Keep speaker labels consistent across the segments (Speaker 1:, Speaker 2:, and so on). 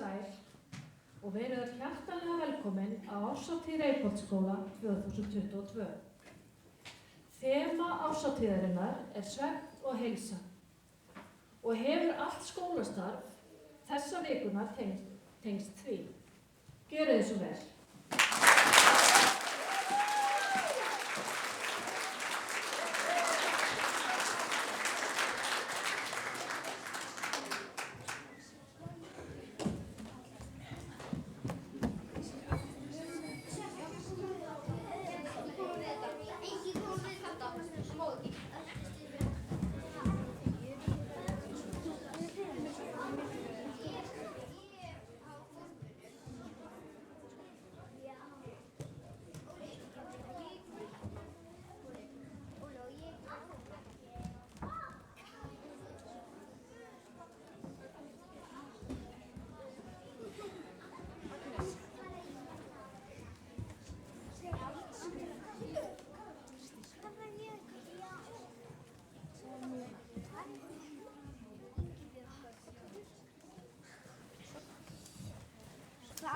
Speaker 1: sæl og verið öll hjartanlega velkomin á árshátíð Reykholtsskóla 2022. Þema árshátíðarinnar er svefn og heilsa og hefur allt skólastarf þessa vikuna tengst því. Gjörið þið svo vel.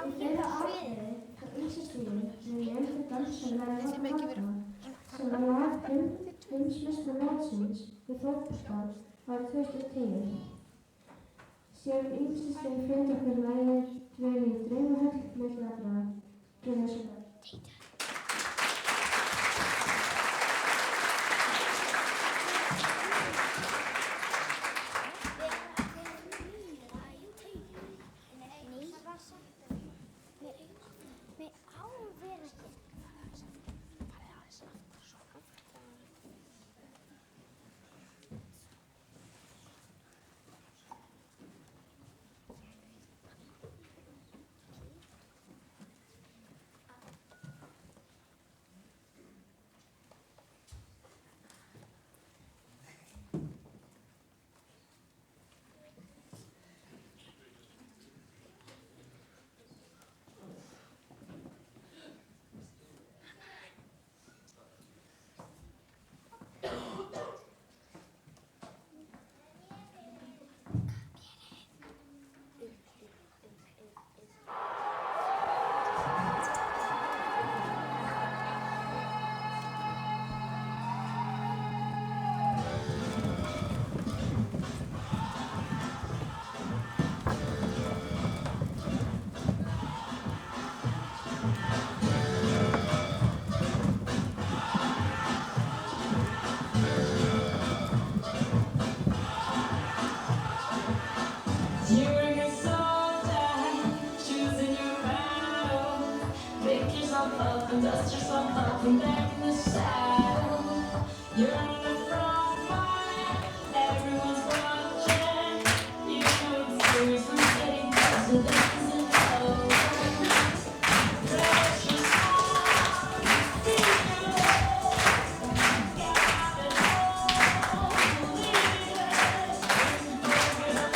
Speaker 2: Í þeirra ákvæði frá ýmsastigi mun nefndur dansar verða Hallmann sem var lag heimsmeistara mótsins við fótbolta árið 2010. Síðan ýmsastigi flytja okkur lagið Dvelið í draumahöll milli allra. Gjörið svo vel.
Speaker 3: Dust yourself up and back in the saddle. You're in the front line, everyone's watching. You know it's seriously getting close to this isn't over. Precious heart, feel it. Got it all, believe it. Open up,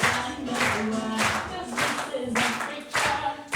Speaker 3: I know why. Is a freak show.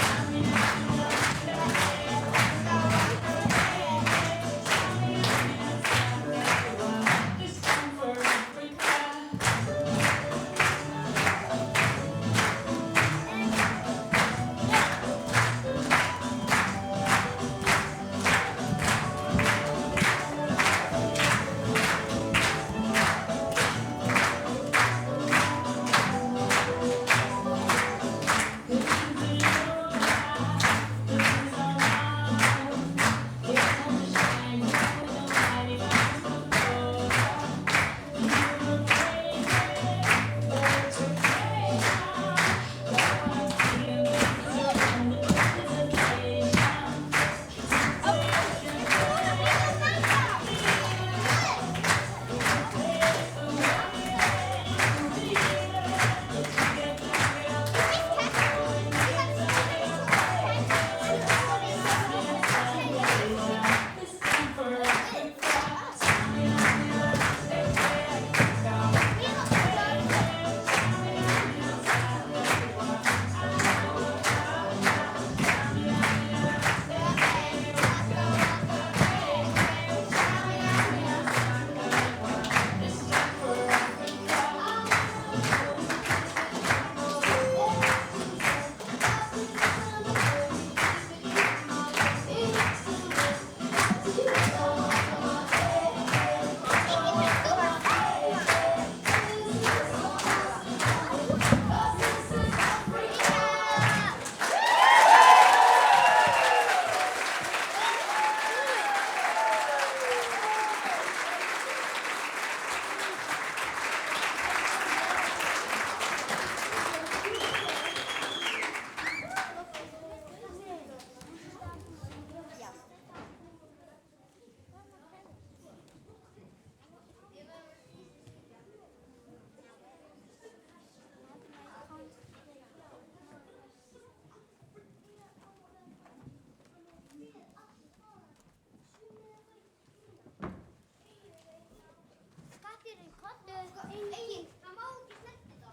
Speaker 2: Egil, það má ekki snerta þetta.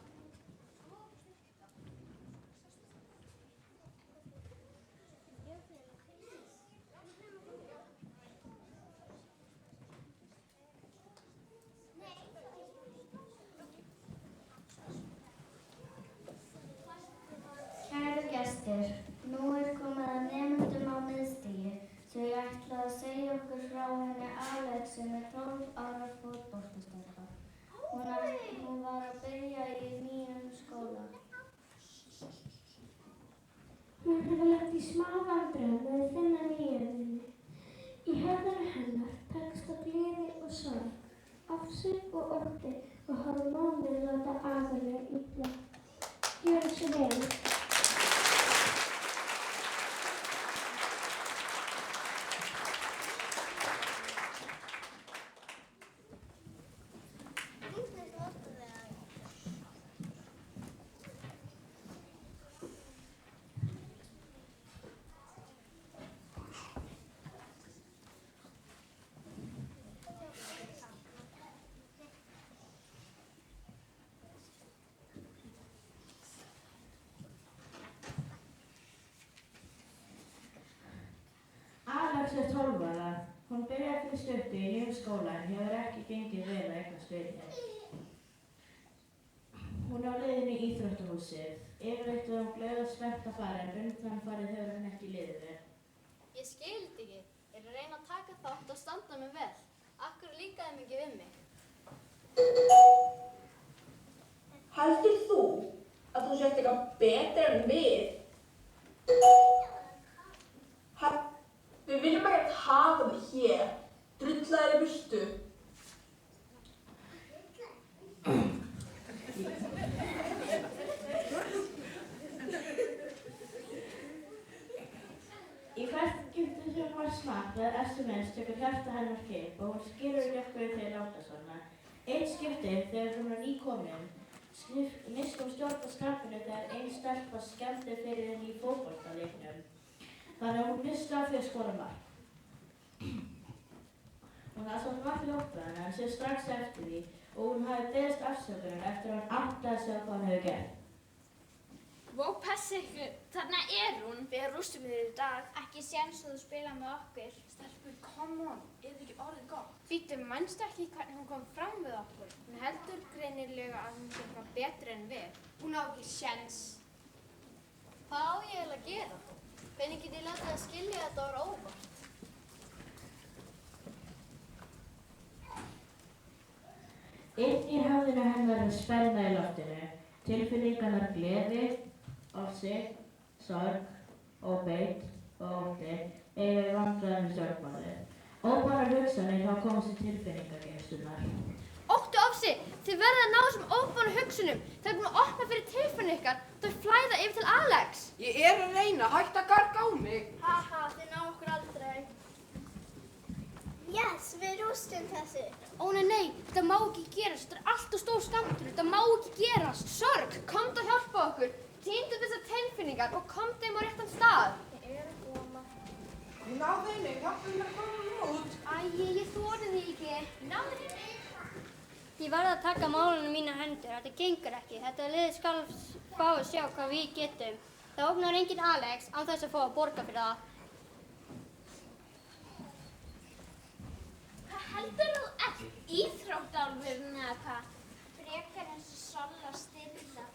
Speaker 2: Kæru gestir, nú komið að nemendum á miðstigi, svo ég ætla að segja okkur frá henni Alex sem 12 ára fótboltastelpa. Hún var að byrja í nýjum skóla. Hún hefur lent í smá vandræðum með að finna nýja vini. Í höfðinu hennar tekst á gleði og sorg, ofsig og ótti og hormónir láta agalega illa. Gjörðu svo vel.
Speaker 4: Alex 12 ára. Hún byrjaði fyrir stuttu í nýjum skóla en hefur ekki gengið vel að eignast vini. Hún á leiðinni í íþróttahúsið. Yfirleitt var hún glöð og spennt að fara en undanfarið hefur hún ekki liðið vel.
Speaker 5: Ég skildi ekki. Ég er að reyna að taka þátt og standa mig vel. Af hverju líkaði þeim ekki við mig?
Speaker 6: Heldur þú að þú sért eitthvað betur en við? Við viljum ekkert hafa þig hér. Drullaðir í burtu.
Speaker 4: Í hvert skipti sem hún var smakk eða SMS tekur hjarta hennar kipp og hún skilur ekki af hverju þeir láta svona. Eitt skipti þegar hún var nýkomin missti hún stjórn á skapinu þegar ein stelpa skemmti fyrir henni í fótboltaleiknum. Þannig að hún missti af því að skora mark. Hún hafði svona margt ljótt hana en sér strax eftir því og hún hafði beðist afsökunar eftir að hún áttaði sig á hvað hún hefur gert.
Speaker 5: Vó, passi ykkur. Þarna hún. Við rústum þér í dag. Ekki séns að þú spila með okkur. Stelpur, come on. Er það ekki orðið gott? Bíddu, manstu ekki hvernig hún kom fram við okkur? Hún heldur greinilega að hún sé eitthvað betri en við. Hún á ekki séns. Hvað á ég eiginlega að gera? Hvernig get ég látið að skilja að þetta var óvart?
Speaker 4: Inn í höfðinu hennar spenna í loftinu. Tilfinningarnar gleði, ofsig, sorg, óbeit og ótti eiga í vandræðum með stjórnmálið. Óbærar hugsanir hafa komið til tilfinningageislunar.
Speaker 5: Ótti og ofsi, þið verða að ná þessum óbænu hugsunum. Það er búin að opna fyrir tilfinningar ykkar. Þau flæða yfir til Alex.
Speaker 6: Ég er að reyna, hætt að garga á mig.
Speaker 5: Haha, þið ná okkur aldrei.
Speaker 2: Yes, við rústum þessu.
Speaker 5: Ó nei, þetta má ekki gerast. Þetta er allt og stór skammtur. Þetta má ekki gerast. Sorg, komdu að hjálpa okkur. Týndu þessar tilfinningar og komdu þeim á réttan stað.
Speaker 2: Ég er að koma.
Speaker 6: Ég náði henni, hjálpum mér að koma út.
Speaker 5: Æ, ég þori því ekki. Náðu henni.
Speaker 7: Ég verð að taka málunum mína hendur. Þetta gengur ekki. Þetta lið skal fá að sjá hvað við getum. Það opnar enginn Alex án þess að fá að borga fyrir það.
Speaker 5: Hvað heldur þú eftir íþróttálfurinn eða hvað?
Speaker 2: Frekar eins og Solla Styrla.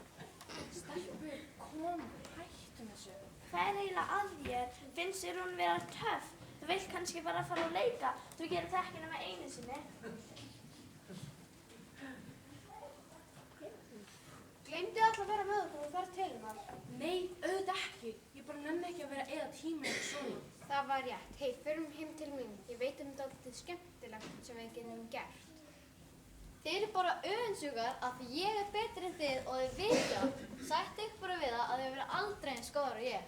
Speaker 8: Stelpur, kom, hættum þessu.
Speaker 9: Hvað er eiginlega að þér? Finnst þér hún vera töff? Þú vilt kannski bara fara að leika. Þú gerir það ekki nema einu sinni.
Speaker 5: Gleymdu alltaf að vera með okkur og fara til hennar.
Speaker 8: Nei, auðvitað ekki. Ég bara nenni ekki að vera eða tíma og svona.
Speaker 5: Það var rétt. Hei, förum heim til mín. Ég veit dálítið skemmtilegt sem við getum gert. Þið eru bara öfundsjúkar af því ég er betri en þið og þið vita. Sættu ykkur bara við það að þið verið aldrei eins góðar og ég.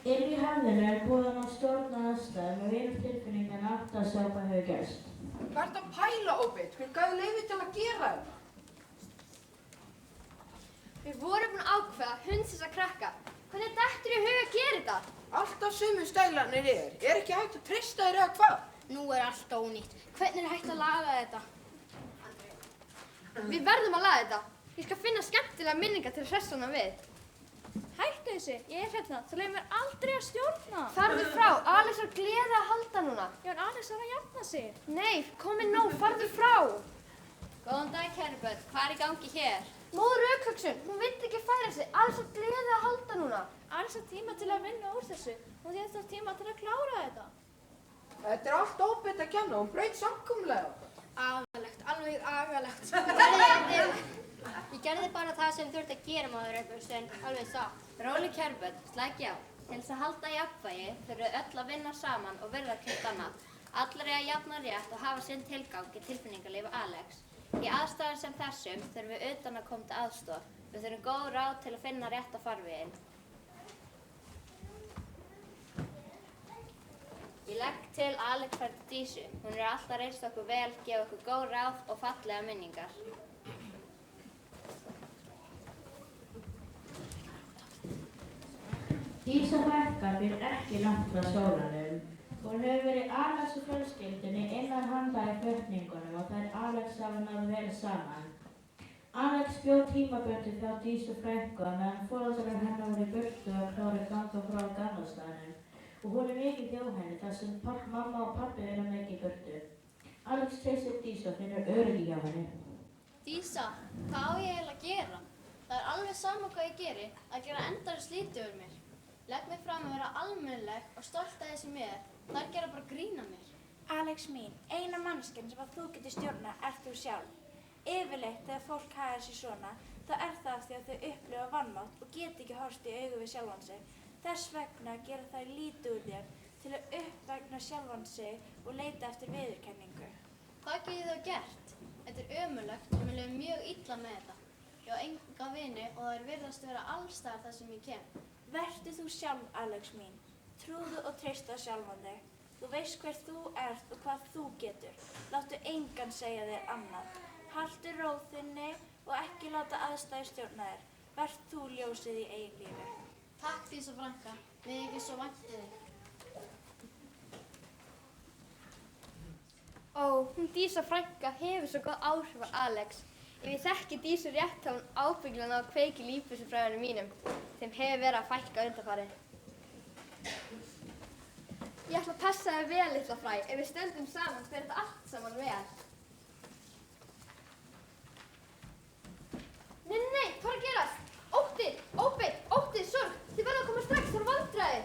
Speaker 4: Inn í höfðinu er búið að ná stjórn á aðstæðum og vinur tilfinningan átt að sjá hvað hefur gerst.
Speaker 6: Hvað ert að pæla, Óbeit? Hver gaf leyfi til að gera þetta?
Speaker 5: Við vorum búin að ákveða að hunds þessa krakka. Hvernig dettur í hug að gera þetta?
Speaker 6: Alltaf sömu stælarnir er. Er ekki hægt að treysta þér eða hvað?
Speaker 7: Nú er allt ónýtt. Hvernig er hægt að laga þetta?
Speaker 8: Við verðum að laga þetta. Ég skal finna skemmtilega minningar til að hressa hana við. Hættu þessu, ég er hérna. Þú leiðir mér aldrei að stjórna. Farðu frá, Alex er gleði að halda núna. Já, en Alex er að jafna sig. Nei, komið nóg, farðu frá.
Speaker 7: Góðan dag, kæru börn. Hvað er í gangi hér?
Speaker 8: Móður aukhugsun, hún vill ekki færa sig. Alex er gleði að halda núna. Alex har tíma til að vinna úr þessu og þér þarf tíma til að klára þetta.
Speaker 10: Þetta er allt óbyrgt að kenna, hún braut samkommulega.
Speaker 8: Agalegt, alveg agalegt.
Speaker 7: Ég gerði bara það sem þurfti að gera Móður aukhugsun, alveg satt. Róleg, kæru börn, slækja á. Til þess að halda jafnvægi þurfum við öll að vinna saman og virða hvert annað. Allir eiga jafnan rétt og hafa sinn tilgang í tilfinningalífi Alex. Í aðstæðum sem þessum þurfum við utanaðkomandi aðstoð. Við þurfum góð ráð til að finna rétta farveginn. Ég legg til að Alex fær til Dísu. Hún er alltaf reynst okkur vel, gefa okkur góð ráð og fallega minningar.
Speaker 4: Dísa frænka býr ekki langt frá skólanum. Hún hefur verið Alex og fjölskyldunni innan handa í flutningunum og þær Alex hafa náð vel saman. Alex bjó tímabundið hjá Dísu frænku meðan foreldrar hennar voru í burtu og klára ganga frá gamlastaðnum. Og hún er mikið hjá henni þar sem mamma og pabbi eru mikið í burtu. Alex treystir Dísu og finnur öryggi hjá henni.
Speaker 7: Dísa, hvað á ég eiginlega að gera? Það er alveg sama hvað ég geri, að gera endalaust lítið úr mér. Legg mig fram að vera almennileg og stolt af því sem ég er. Það er gera bara grín af mér.
Speaker 9: Alex mín, eina manneskjan sem að þú getur stjórna ert þú sjálf. Yfirleitt þegar fólk hagar sér svona, þá er það af því að þau upplifa vanmátt og geta ekki horfst í augu við sjálfan sig. Þess vegna gera þær lítið úr þér til að uppvegna sjálfan sig og leita eftir viðurkenningu.
Speaker 7: Hvað get ég þá gert? Þetta er ömurlegt og mér líður mjög illa með þetta. Ég á enga vini og það virðast vera alls staðar þar sem ég kem.
Speaker 9: Vertu þú sjálf, Alex mín. Trúðu og treystu á sjálfan þig. Þú veist hver þú ert og hvað þú getur. Láttu engan segja þér annað. Haltu ró þinni og ekki láta aðstæður stjórna þér. Vert þú ljósið í eigin lífi.
Speaker 7: Takk Dísa frænka, við ekki svo vænt þig.
Speaker 8: Ó, hún Dísa frænka hefur svo góð áhrif á Alex. Ef ég þekki Dísu rétt þá hún ábyggilega að kveiki lífbysufræðunum mínum. Þeim hefur verið að fækka undanfarið. Ég ætla að passa þig vel, litla fræ. Ef við stöndum saman fer þetta allt saman vel. Nei, hvað er að gerast? Ótti, ótti, sorg. Þið verða að koma strax, það er vandræði.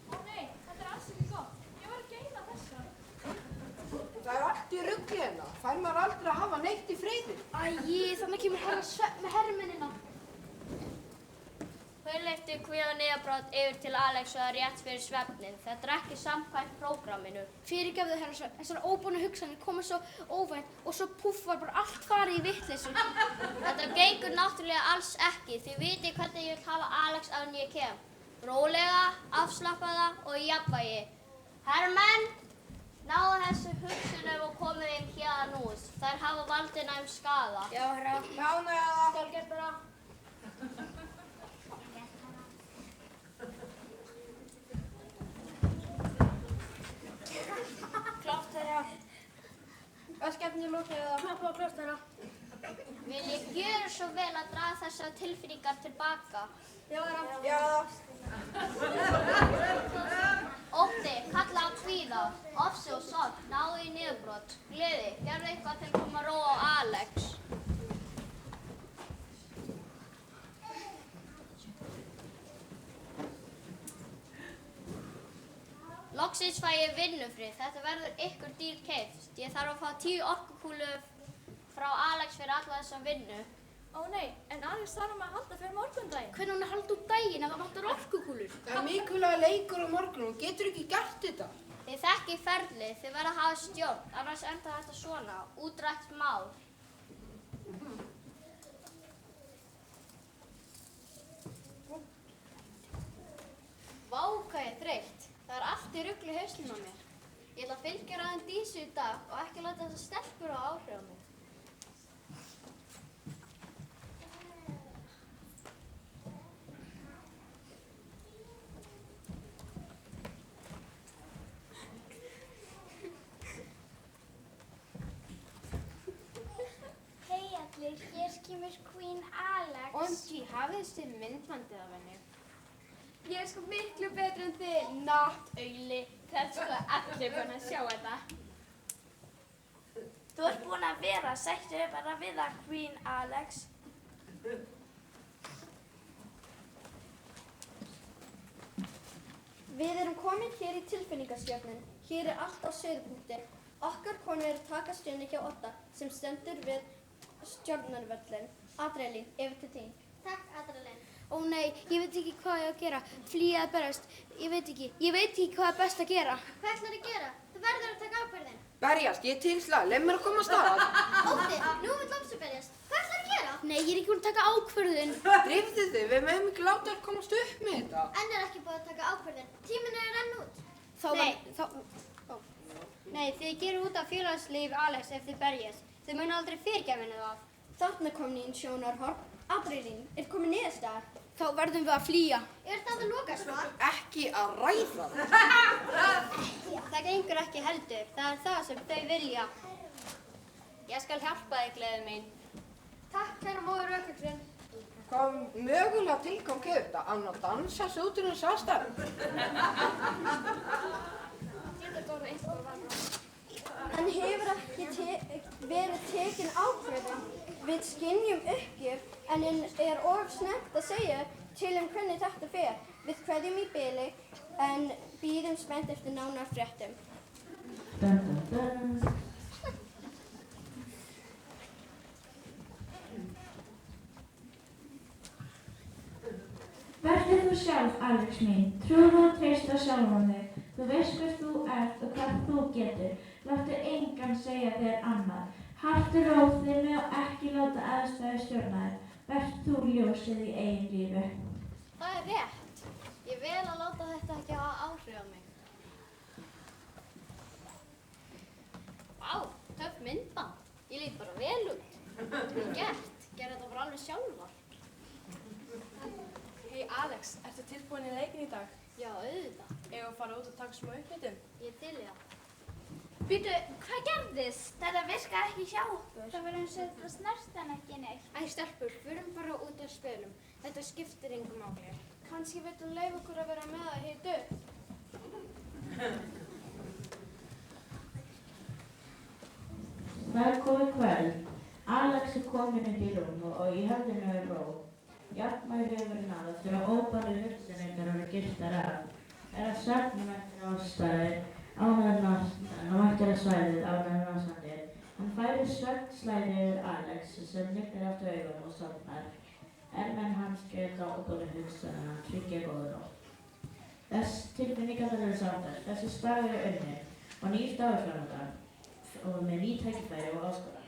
Speaker 8: Ó nei, þetta er alls ekki gott. Ég var að geyma þessa.
Speaker 10: Það er allt í rugli hérna. Fær maður aldrei að hafa neitt í friði.
Speaker 8: Æi, þannig kemur herra svefn með hermennina.
Speaker 7: Þau leittu kvíða niðurbrot yfir til Alex og það rétt fyrir svefnin. Þetta er ekki samkvæmt prógramminu.
Speaker 8: Fyrirgefðu herra svefn, þessar óbúnu hugsanir komið svo óvænt og svo púff var bara allt farið í vitleysu.
Speaker 7: Þetta gengur náttúrulega alls ekki. Þið viti hvernig ég vil hafa Alex áður en ég kem. Rólega, afslappaða og í jafnvægi. Hermenn, náðu þessu hugsunum og komið inn héðan út. Þær hafa valdið næm skaða.
Speaker 8: Já, herra.
Speaker 10: Mánaða.
Speaker 8: Skal gert bara.
Speaker 9: Klárt þeirra.
Speaker 8: Verkefni lokið eða?
Speaker 9: Klappa og klárt þeirra.
Speaker 7: Vil ég gjöra svo vel að draga þessar tilfinningar tilbaka?
Speaker 8: Já, herra.
Speaker 10: Já.
Speaker 7: Ótti, kalla á kvíða, ofsi og sorg, náðu í niðurbrot. Gleði, gerðu eitthvað til að koma ró á Alex. Loksins fæ ég vinnufrið. Þetta verður ykkur dýr keypt. Ég þarf að fá 10 orkukúlur frá Alex fyrir alla þessa vinnu.
Speaker 8: Ó nei, en Alex þarf að halda fyrir morgundaginn.
Speaker 7: Hvernig hún halda út daginn ef það vantar orkukúlur?
Speaker 10: Það er mikilvæg leikur á morgun, hún getur ekki gert þetta.
Speaker 7: Þið þekki ferlið, þið verða að hafa stjórn, annars enda þetta svona, útrætt mál. Vá, hvað ég er þreytt. Það er allt í rugli í hausnum á mér. Ég ætla að fylgja ræðin Dísu í dag og ekki láta þessar stelpur á áhrif á mig. Hafið þið myndbandið af henni?
Speaker 8: Ég er sko miklu betri en þið, náttúli.
Speaker 5: Það er sko allir búin að sjá þetta.
Speaker 9: Þú ert búin að vera, sættu bara við það, Queen Alex.
Speaker 11: Við erum komin hér í tilfinningaskjöfnin. Hér er allt á suðupunkti. Okkar konur eru að taka stjörnu hjá Odda sem stendur við stjörnuvöllin. Adrenalín, yfir til þín.
Speaker 2: Takk, Adrenalín.
Speaker 8: Ó nei, ég veit ekki hvað ég á að gera. Flýja eða berjast. Ég veit ekki hvað er best að gera.
Speaker 2: Hvað ætlarðu að gera? Þú verður að taka ákvörðun.
Speaker 10: Berjast, ég er til slag, leið mér að koma af stað.
Speaker 2: Ótti, nú vill Lómsu berjast. Hvað ætlarðu að gera?
Speaker 8: Nei, ég er ekki búin að taka ákvörðun.
Speaker 10: Drifðu þið, við mögum ekki láta þér komast upp með þetta.
Speaker 2: Enn er ekki búið að taka ákvörðun. Tíminn er að renna út.
Speaker 7: Nei, þið gerum út af félagslíf Alex ef þið berjast. Þið munu aldrei fyrirgefa henni það.
Speaker 11: Þarna kom nýn sjónarhorn. Adrenalín, er komin niðurstaða.
Speaker 8: Þá verðum við að flýja.
Speaker 2: Er það að loka svar?
Speaker 10: Ekki að ræða það.
Speaker 7: Það gengur ekki heldur. Það er það sem þau vilja. Ég skal hjálpa þig, gleðið mín.
Speaker 8: Takk, kæra móður Rökkullin.
Speaker 10: Hvað mögulega tilgang hefur þetta? Án að dansa sig út úr þessu aðstæðu?
Speaker 11: En hefur ekki verið tekin ákvörðun. Við skynjum uppgjöf en er of snemmt að segja til hvernig þetta fer. Við kveðjum í bili en bíðum spennt eftir nánar fréttum.
Speaker 12: Vertu þú sjálf, Alex mín. Trúðu og treystu á sjálfan þig. Þú veist hver þú ert og hvað þú getur. Láttu engan segja þér annað. Haltu ró þinni og ekki láta aðstæður stjórna þér. Vertu þú ljósið í eigin lífi.
Speaker 7: Það er rétt. Ég vel að láta þetta ekki hafa áhrif á mig. Vá, töff myndband. Ég lít bara vel út. Vel gert. Gerði þetta bara alveg sjálfar.
Speaker 8: Hei Alex, ertu tilbúin í leikin í dag?
Speaker 7: Já, auðvitað.
Speaker 8: Eigum að fara út og taka smá uppbytun?
Speaker 7: Ég til í það.
Speaker 9: Býtu, hvað gerðist? Þetta virkaði ekki hjá okkur. Það var eins og þetta snert hann ekki neitt.
Speaker 7: Æ, stelpur, förum bara út og spilum. Þetta skiptir engu máli.
Speaker 8: Kannski vill hún leyfa okkur að vera með að hita upp.
Speaker 12: Það er komið kvöld. Alex er komin upp í rúm og í höfðinu er ró. Jafnvægi hefur verið náð eftir að óbæri hugsanleikar eru giltar af. Er að svefnum eftir ástæður, ánæður náttúrulega, og eftir að svæðið ánæður náttúrulega. Hann færir svefnslæði yfir Alex sem nýttir aftur augun og sofnar. Menn hans geta óbæri hugsanleikar hann tryggja góður nótt. Þess tilfinningar eru samtætt, þessi staður er unnið og nýr dagur framöndan og með ný tækifæri og áskoranir.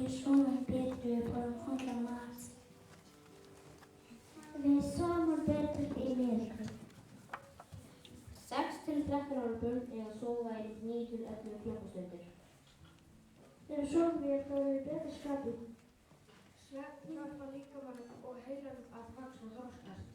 Speaker 2: Við sofum betur, við borðum hollan mat. Við sofum betur í myrkri.
Speaker 13: 6 til 13 ára börn eiga að sofa í 9 til 11 klukkustundir.
Speaker 2: Þegar sofum við þá erum við betur skapi.
Speaker 13: Svefn hjálpar líkamanum og heilanum að vaxa og þroskast.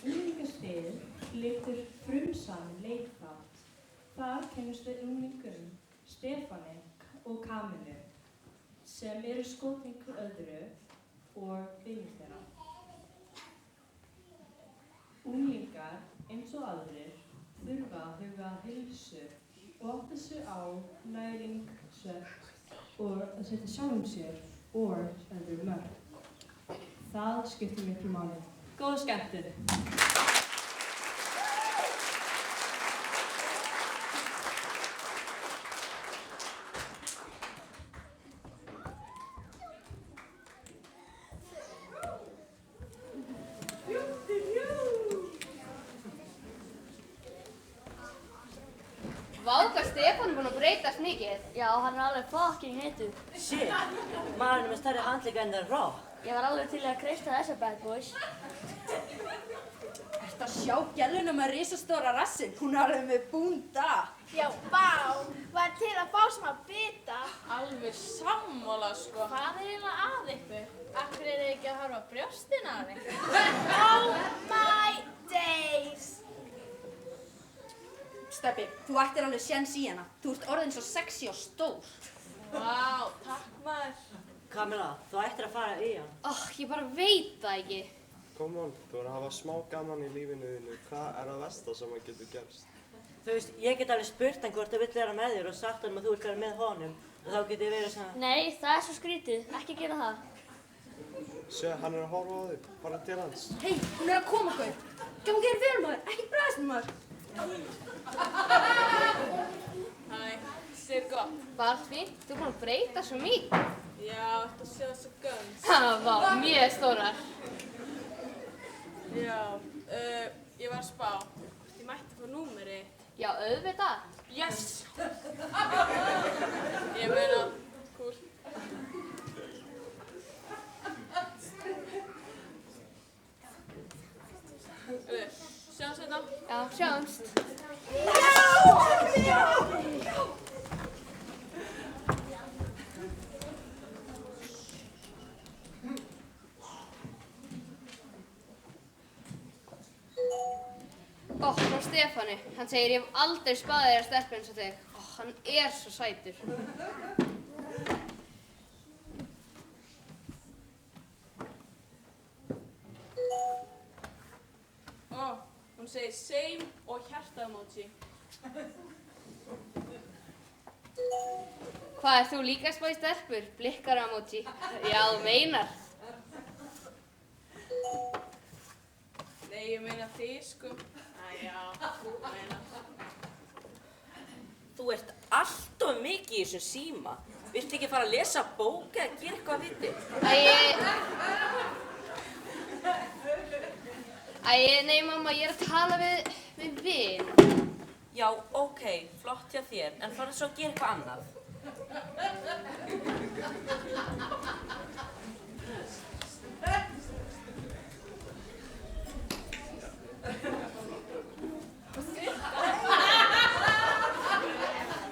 Speaker 12: Unglingastigið liggur frumsamin leikþátt. Þar kynnumst við unglingunum Stefáni og Kamilu sem eru skotin hver öðru og vinir þeirra. Unglingar eins og aðrir þurfa að huga að heilsu og átta sig á næring, svefn og að setja sjálfum sér og öðru mörk. Það skiptir miklu máli. Góða skemmtun!
Speaker 8: Vá, hvað Stefán er búinn að breytast mikið. Já, hann er alveg fucking heitur.
Speaker 14: Shit, maðurinn með stærri handlegg en það er rá.
Speaker 8: Ég var alveg til að kreista þessa bad boys.
Speaker 15: Ertu að sjá gæluna með risastóra rassinn? Hún er alveg með búnda.
Speaker 9: Já, vá, var til að fá smá bita.
Speaker 15: Alveg sammála, sko.
Speaker 9: Hvað er eiginlega að ykkur? Akkur er þið ekki að horfa á brjóstin á henni?
Speaker 15: Oh my days! Stebbi, þú ættir alveg séns í hana. Þú ert orðin svo sexy og stór.
Speaker 9: Vá, takk maður.
Speaker 14: Kamila, þú ættir að fara í hann.
Speaker 8: Ég bara veit það ekki.
Speaker 16: Come on, þú verður að hafa smá gaman í lífinu þínu. Hvað er það versta sem að getur gerst?
Speaker 14: Þú veist, ég get alveg spurt hann hvort það vill vera með þér og sagt hann að þú vilt vera með honum og þá get ég verið svona...
Speaker 8: Nei, það er svo skrítið. Ekki gera það.
Speaker 16: Sjö, hann er að horfa á þig. Fara til hans.
Speaker 15: Hei, hún er að koma, Gaur. Gangi þér vel, maður. Ekki bræðast, maður.
Speaker 17: Hæ, sér gott.
Speaker 8: Bara fínt, þú er búin að breyta svo mikið.
Speaker 17: Já, þetta sé þessu guns.
Speaker 8: Það var mjög stórar.
Speaker 17: Já, ég var að spá. Hvort ég mætti fá númeri.
Speaker 8: Já, auðvitað.
Speaker 17: Yes! Ég meina, cool. Sjáumst þetta?
Speaker 8: Já, sjáumst. Frá Stefáni. Hann segir ég hef aldrei spáð þér að stelpa eins og þig. Hann er svo sætur.
Speaker 17: Hún segir same og hjarta-emoji.
Speaker 8: Hvað, er þú líka að spá í stelpur? Blikkar-emoji. Já, þú meinar.
Speaker 17: Nei, ég meina þig, sko. Já, þú meinar.
Speaker 14: Þú ert alltof mikið í þessum síma. Viltu ekki fara að lesa bók eða gera eitthvað að viti?
Speaker 8: Nei mamma, ég er að tala við vin.
Speaker 14: Já, ok, flott hjá þér, en farðu svo að gera eitthvað annað.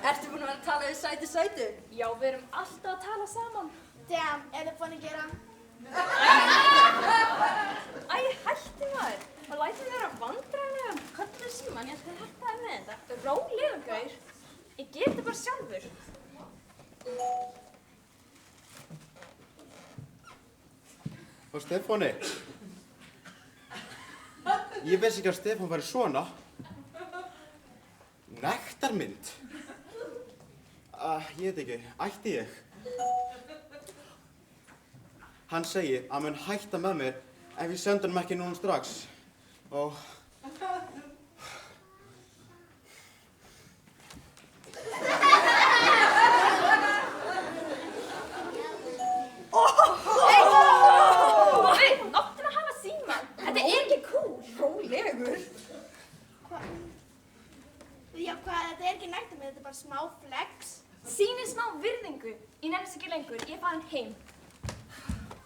Speaker 15: Ertu búin að vera að tala við sætu?
Speaker 9: Já, við erum alltaf að tala saman.
Speaker 11: Damn, er þið búin að gera?
Speaker 9: Æ, hætti maður. Og lætum þér að vandræðilega. Köllu síman, ég ætla að hætta þér með þetta. Rólega, gaur. Ég get þetta bara sjálfur.
Speaker 18: Og Stefáni. Ég vissi ekki að Stefán væri svona. Nektarmynd. Ég veit ekki, ætti ég? Hann segir að mun hætta með mér ef ég sendi honum ekki núna strax. Og...
Speaker 9: Hey, náttin að hafa síman. Þetta er ekki cool. Rólegur.
Speaker 11: Já, hvað, þetta er ekki nægt með, þetta er bara smá flex.
Speaker 9: Sýnið smá virðingu. Ég nefnist ekki lengur. Ég er farin heim.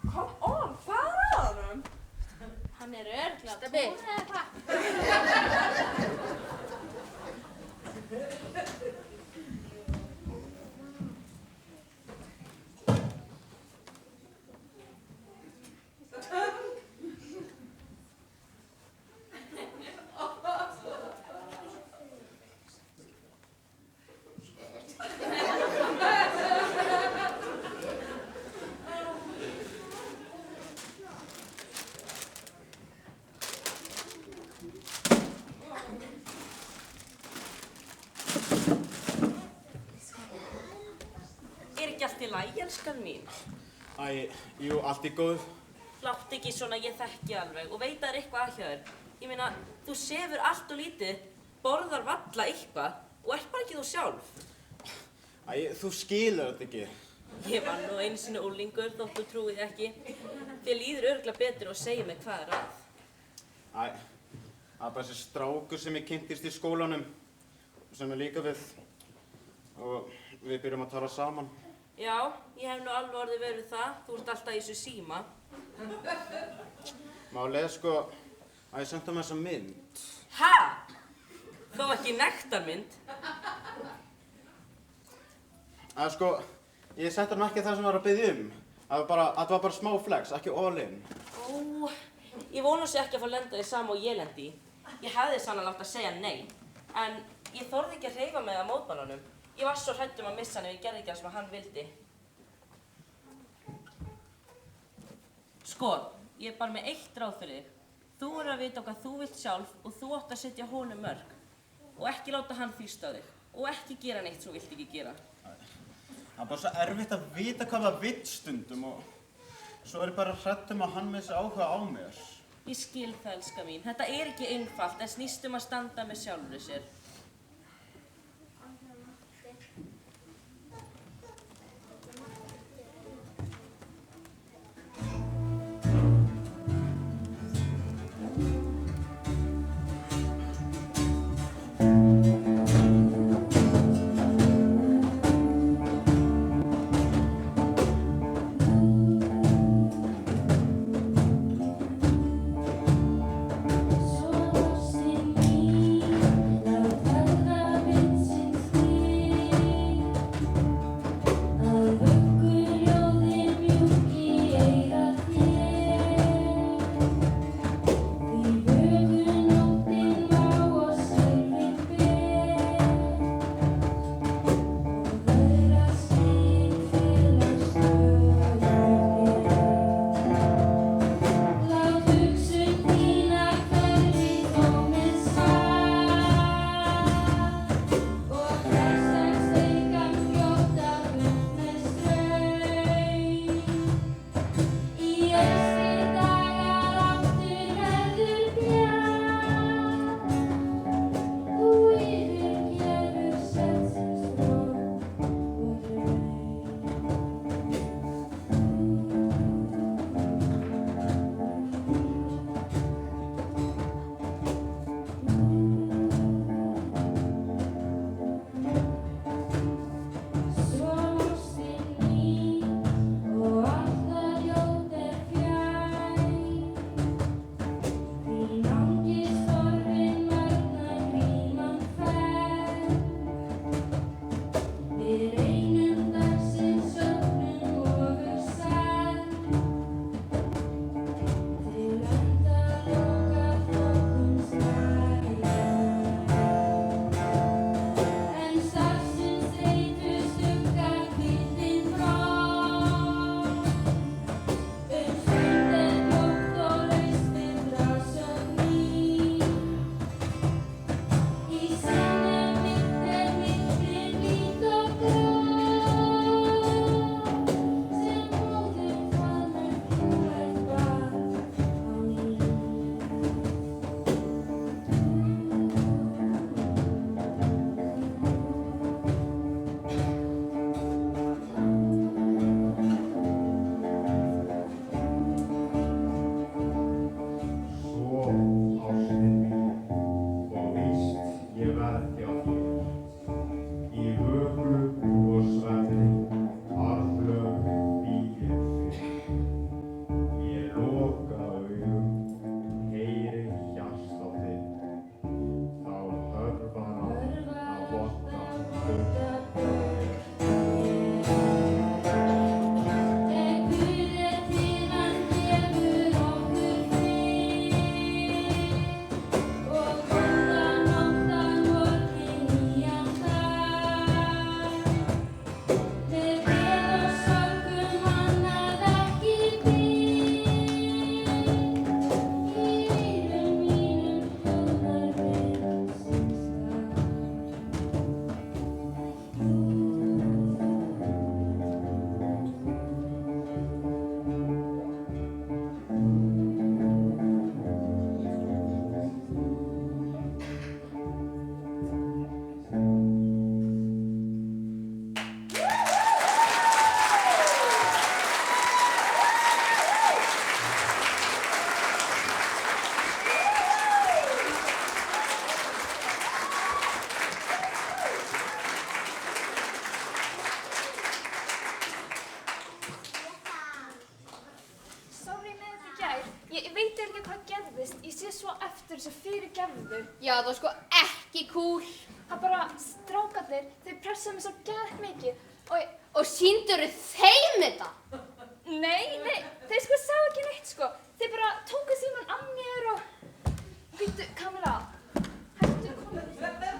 Speaker 9: Come on, hvað er að honum? Hann er örugglega tónið eða hvað?
Speaker 14: Allt í lagi, elskan mín.
Speaker 18: Jú, allt í góð.
Speaker 14: Láttu ekki svona, ég þekki alveg og veit að það er eitthvað að hjá þér. Ég meina, þú sefur allt og lítið, borðar valla eitthvað og ert bara ekki þú sjálf.
Speaker 18: Þú skilur þetta ekki.
Speaker 14: Ég var nú einu sinni unglingur þótt þú trúið ekki. Þér líður örugglega betur og segir mig hvað er að.
Speaker 18: Það er bara þessi strákur sem ég kynntist í skólanum, sem er líka við. Og við byrjum að tala saman.
Speaker 14: Já, ég hef nú alveg orðið verið það. Þú ert alltaf í þessu síma.
Speaker 18: Málið er sko að ég sendi hann þessa mynd.
Speaker 14: Ha? Þó ekki nektarmynd?
Speaker 18: Sko, ég sendi hann ekki það sem var að biðja um. Það var bara smá flex, ekki all in.
Speaker 14: Ó, ég vona sér ekki að fá lenda í sama og ég lendi í. Ég hefði sannlega átt að segja nei. En ég þorði ekki að hreyfa mig að mótmælunum. Ég var svo hrædd að missa hann ef ég gerði ekki það sem hann vildi. Sko, ég er bara með eitt ráð fyrir þig. Þú verður að vita hvað þú vilt sjálf og þú átt að setja honum mörk. Og ekki láta hann þrýsta á þig. Og ekki gera neitt sem þú vilt ekki gera.
Speaker 18: Það er bara svo erfitt að vita hvað það vill stundum og svo er ég bara hrædd að hann missi áhuga á mér.
Speaker 14: Ég skil það, elska mín. Þetta er ekki einfalt, en snýst að standa með sjálfri sér.
Speaker 8: fyrirgefðu. Já, það var sko ekki cool.
Speaker 9: Það bara, strákarnir, þau pressuðu mig svo gætt mikið
Speaker 8: og sýndirðu þeim þetta?
Speaker 9: Nei, þeir sko sá ekki neitt sko. Þeir bara tóku síman af mér og... Býttu, Kamila, hættu, koma þér.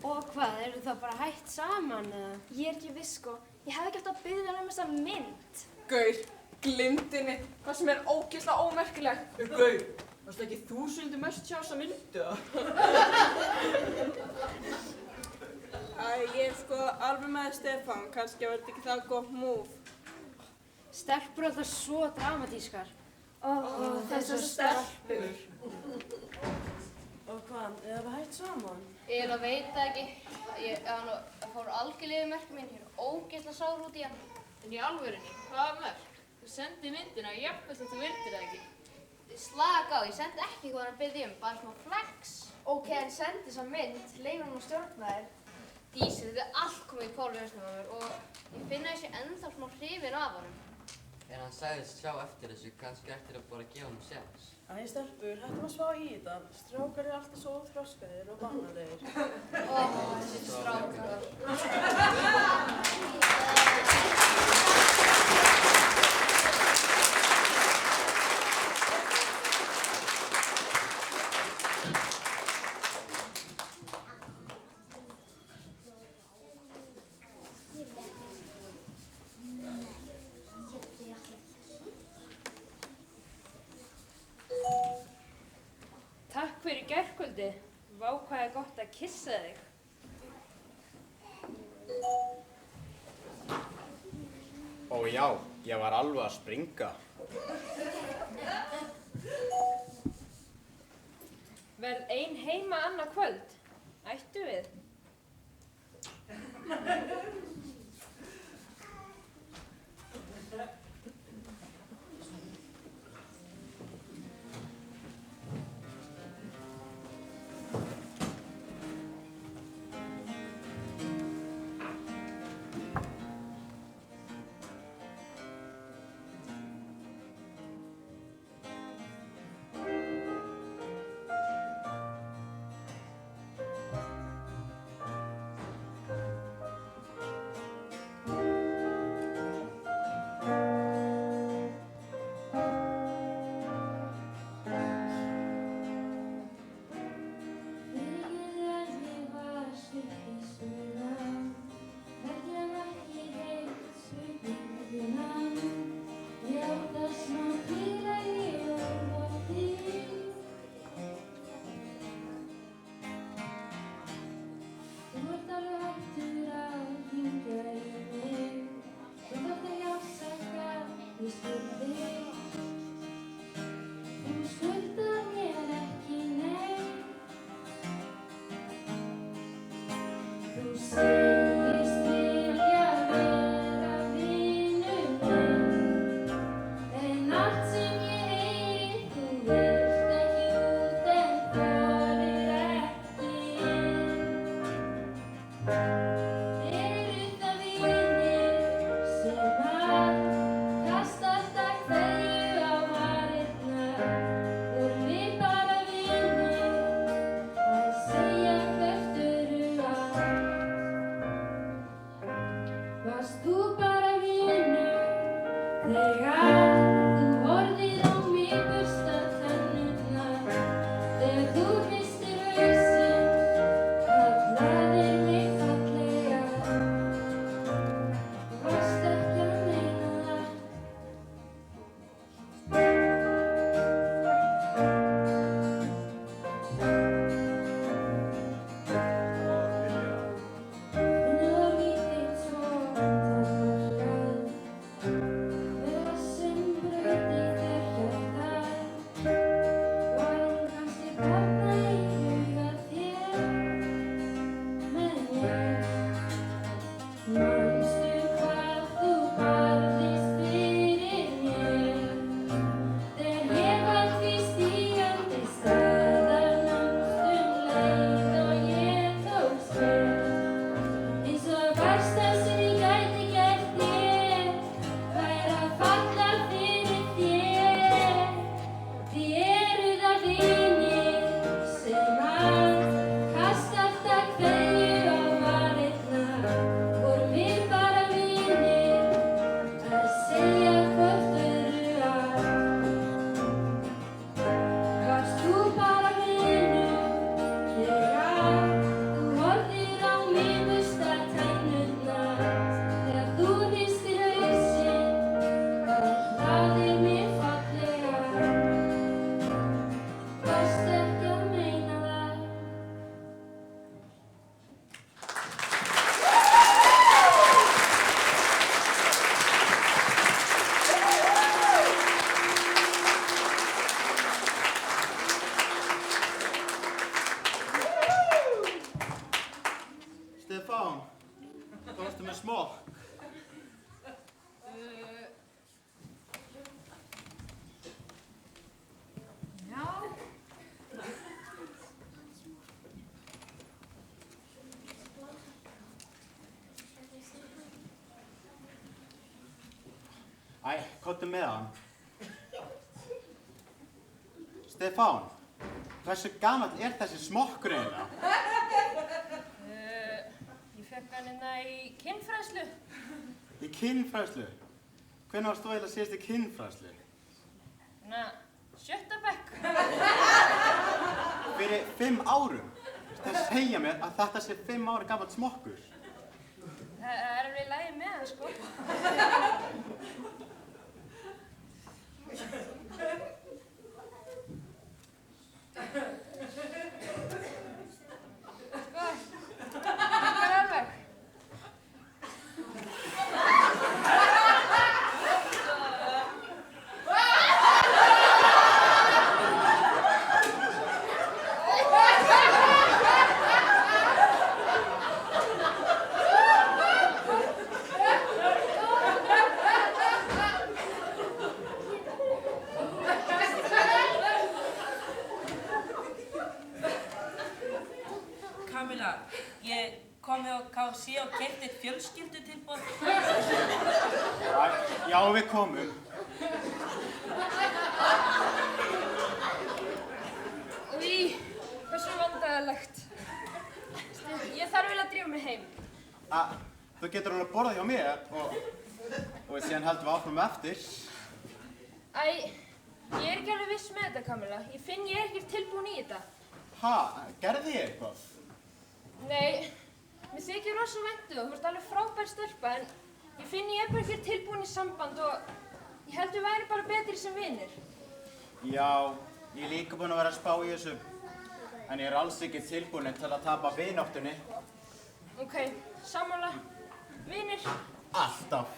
Speaker 8: Og hvað, eru það bara hætt saman eða?
Speaker 9: Ég er ekki viss sko. Ég hefði ekki átt að biðja um þessa mynd.
Speaker 17: Gaur, Glimtinni, það sem ógeðslega ómerkilegt.
Speaker 19: Gauð, varstu ekki þú svolítið mest sjá þessa myndu?
Speaker 17: Ég sko alveg með Stefán, kannski var þetta ekki það gott múf.
Speaker 8: Stelpur alltaf svo dramatískar.
Speaker 17: Þessar stelpur.
Speaker 14: Og hvað, eða það hægt saman?
Speaker 7: Ég veit það ekki. Ég fór algjörlega merkjum mín, ég ógeðslega sár út í hann.
Speaker 20: En í alvörunni, hvaða mörk? Þú sendi myndina, jafnvel að þú vildir það ekki.
Speaker 7: Slaka á, ég sendi ekki hvað hann byrði bara smá flex.
Speaker 8: Ok, en sendi þessa mynd, leifur hann að stjórna þér.
Speaker 7: Dísi, þetta er allt komið í kólu hausnum á mér og ég finna þessi ennþá smá hrifin af honum.
Speaker 21: En hann sagðist sjá eftir þessu, kannski eftir að bara gefa honum sjans.
Speaker 14: Æ, stelpur, hættum að svá í þetta. Strákar alltaf svo óþroskaðir og bannalegir.
Speaker 7: Þessi strákar.
Speaker 8: Takk fyrir gærkvöldi. Vá hvað er gott að kissa þig.
Speaker 18: Ó já, ég var alveg að springa.
Speaker 8: Verð ein heima annað kvöld. Ættu við?
Speaker 18: þennan smokk?
Speaker 8: Já.
Speaker 18: Æ, komdu með hann. Stefán, hversu gamall er þessi smokkur eiginlega?
Speaker 8: Ég fekk hann hérna í kynfræðslu.
Speaker 18: Í kynfræðslu? Hvenær varst þú eiginlega síðast í kynfræðslu?
Speaker 8: Hérna, 7. bekk.
Speaker 18: Fyrir 5 árum? Það segja mér að þetta sé 5 ára gamall smokkur.
Speaker 8: Það er alveg í lagi með það, sko.
Speaker 14: Kamilla, ég kom á KFC og keypti eitt fjölskyldutilboð.
Speaker 18: Já, við komum.
Speaker 8: Í, hversu vandræðalegt. Ég þarf vel að drífa mig heim.
Speaker 18: Þú getur alveg að borða hjá mér og síðan heldum við áfram eftir.
Speaker 8: Æ, ég er ekki alveg viss með þetta, Kamilla. Ég finn ég er ekki tilbúin í þetta.
Speaker 18: Gerði ég eitthvað?
Speaker 8: Nei, mér þykir rosa vænt um það. Þú ert alveg frábær stelpa, en ég finn ég er bara ekki tilbúin í samband og ég held við væri bara betri sem vinir.
Speaker 18: Já, ég er líka búinn að vera að spá í þessu, en ég er alls ekki tilbúin til að tapa vináttunni.
Speaker 8: Ok, sammála. Vinir.
Speaker 18: Alltaf.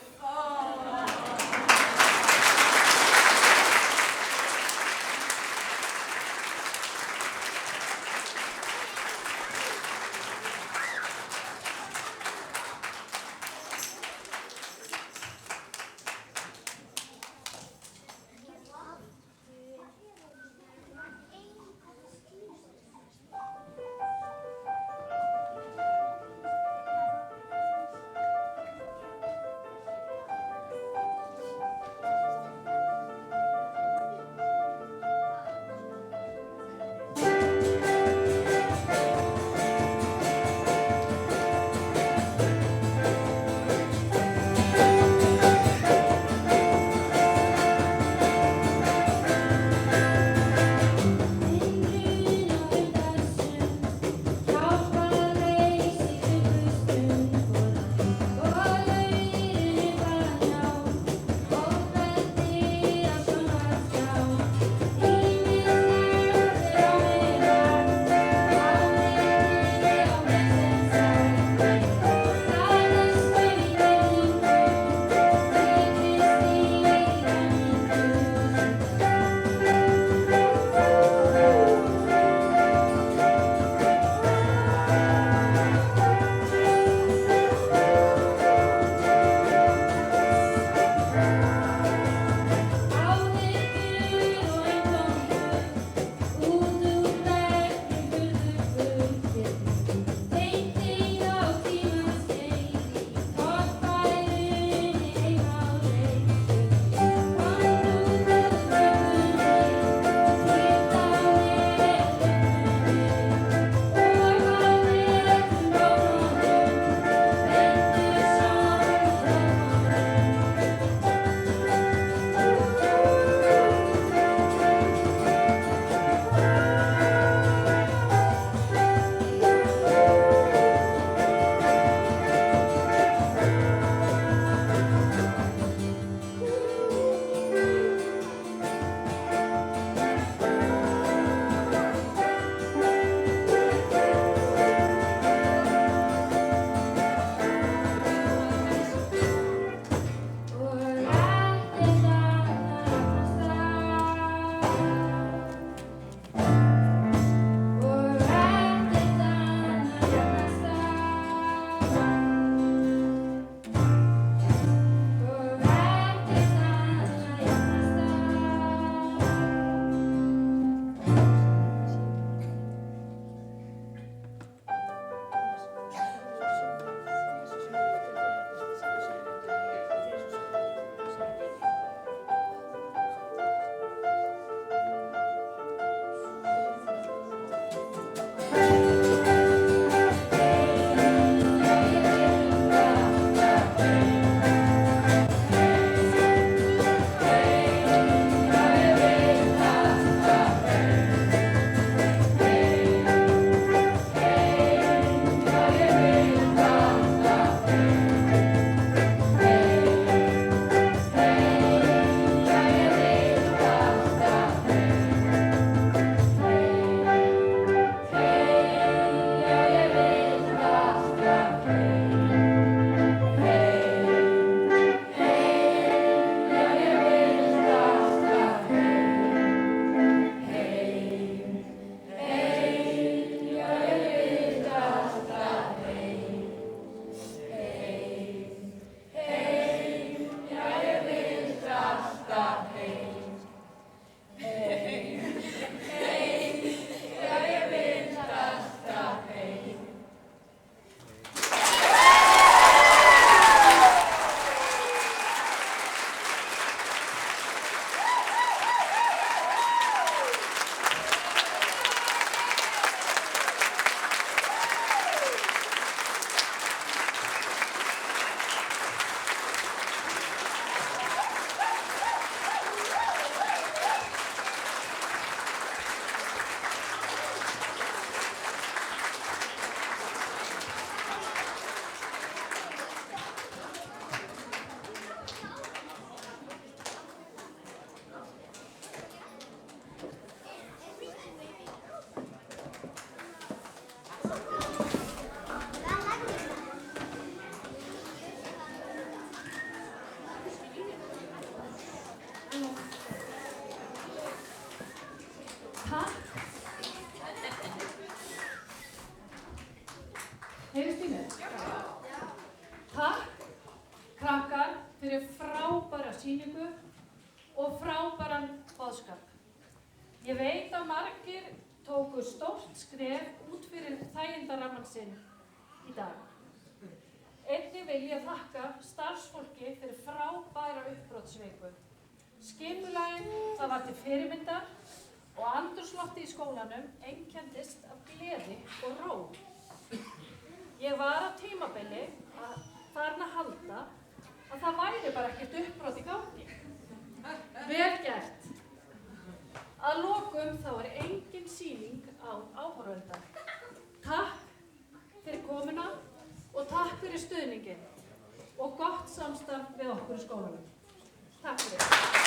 Speaker 1: sínu? Takk, krakkar, fyrir frábæra sýningu og frábæran boðskap. Ég veit að margir tóku stórt skref út fyrir þægindarammann sinn í dag. Einnig vil ég þakka starfsfólki fyrir frábæra uppbrotsviku. Skipulagið það var til fyrirmyndar og andrúmsloftið í skólanum einkenndist af gleði og ró. Ég var á tímabili farin að halda að það væri bara ekkert uppbrot í gangi. Vel gert. Að lokum þá er engin sýning á áhorfenda. Takk fyrir komuna og takk fyrir stuðninginn og gott samstarf við okkur í skólanum. Takk fyrir.